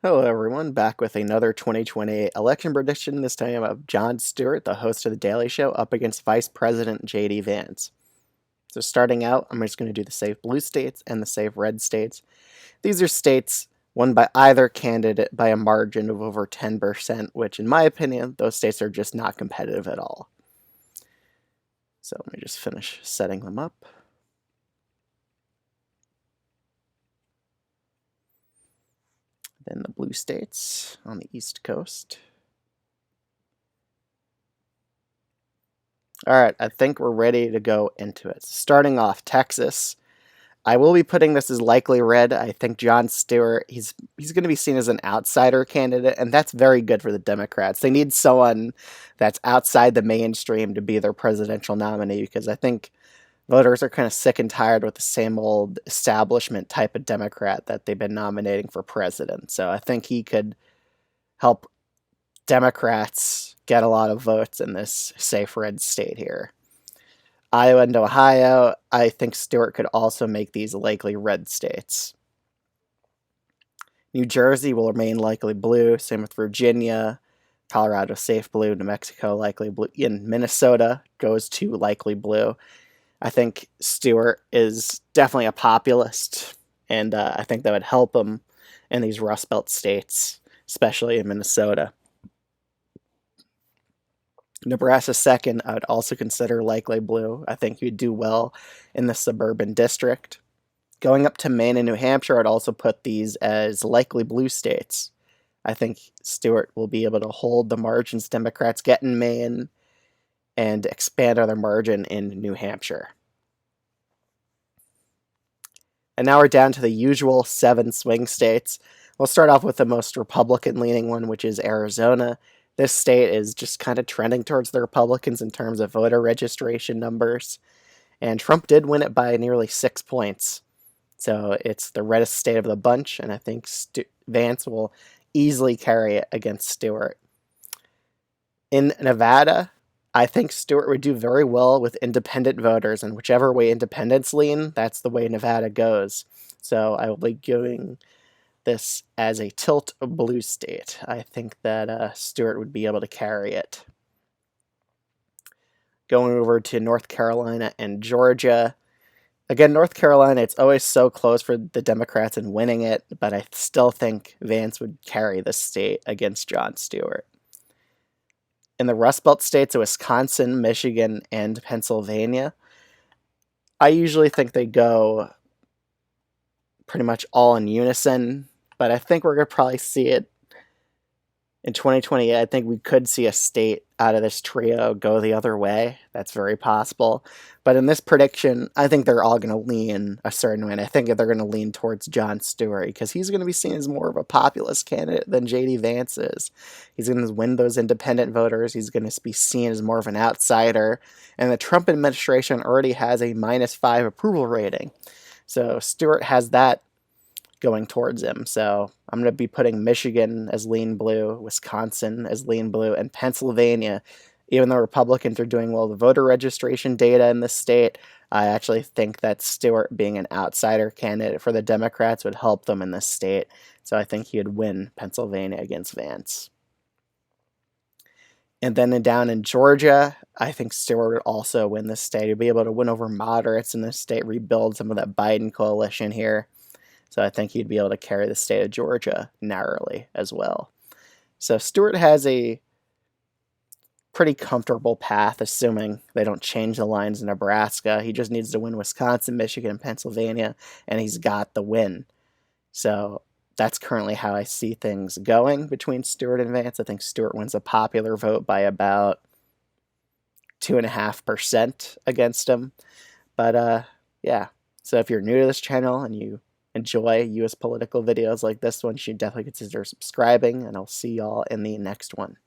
Hello everyone, back with another 2020 election prediction, this time of Jon Stewart, the host of The Daily Show, up against Vice President J.D. Vance. So starting out, I'm just going to do the safe blue states and the safe red states. These are states won by either candidate by a margin of over 10%, which in my opinion, those states are just not competitive at all. So let me just finish setting them up. Then the blue states on the East Coast. All right, I think we're ready to go into it. Starting off, Texas. I will be putting this as likely red. I think Jon Stewart, he's going to be seen as an outsider candidate, and that's very good for the Democrats. They need someone that's outside the mainstream to be their presidential nominee, because I think voters are kind of sick and tired with the same old establishment type of Democrat that they've been nominating for president. So I think he could help Democrats get a lot of votes in this safe red state here. Iowa and Ohio, I think Stewart could also make these likely red states. New Jersey will remain likely blue, same with Virginia. Colorado safe blue, New Mexico likely blue, and Minnesota goes to likely blue. I think Stewart is definitely a populist, and I think that would help him in these Rust Belt states, especially in Minnesota. Nebraska second, I would also consider likely blue. I think he'd do well in the suburban district. Going up to Maine and New Hampshire, I'd also put these as likely blue states. I think Stewart will be able to hold the margins Democrats get in Maine and expand on their margin in New Hampshire. And now we're down to the usual 7 swing states. We'll start off with the most Republican-leaning one, which is Arizona. This state is just kind of trending towards the Republicans in terms of voter registration numbers. And Trump did win it by nearly 6 points. So it's the reddest state of the bunch, and I think Vance will easily carry it against Stewart. In Nevada, I think Stewart would do very well with independent voters, and whichever way independents lean, that's the way Nevada goes. So I will be giving this as a tilt blue state. I think that Stewart would be able to carry it. Going over to North Carolina and Georgia. Again, North Carolina, it's always so close for the Democrats in winning it, but I still think Vance would carry the state against Jon Stewart. In the Rust Belt states of Wisconsin, Michigan, and Pennsylvania, I usually think they go pretty much all in unison, but I think we're going to probably see it in 2028. I think we could see a state out of this trio go the other way. That's very possible. But in this prediction, I think they're all going to lean a certain way, and I think they're going to lean towards Jon Stewart because he's going to be seen as more of a populist candidate than J.D. Vance is. He's going to win those independent voters. He's going to be seen as more of an outsider, and the Trump administration already has a -5 approval rating. So Stewart has that going towards him. So I'm going to be putting Michigan as lean blue, Wisconsin as lean blue, and Pennsylvania. Even though Republicans are doing well with voter registration data in this state, I actually think that Stewart being an outsider candidate for the Democrats would help them in this state. So I think he would win Pennsylvania against Vance. And then down in Georgia, I think Stewart would also win this state. He'd be able to win over moderates in this state, rebuild some of that Biden coalition here. So I think he'd be able to carry the state of Georgia narrowly as well. So Stewart has a pretty comfortable path, assuming they don't change the lines in Nebraska. He just needs to win Wisconsin, Michigan, and Pennsylvania, and he's got the win. So that's currently how I see things going between Stewart and Vance. I think Stewart wins a popular vote by about 2.5% against him. But yeah, so if you're new to this channel and you enjoy U.S. political videos like this one, you should definitely consider subscribing, and I'll see y'all in the next one.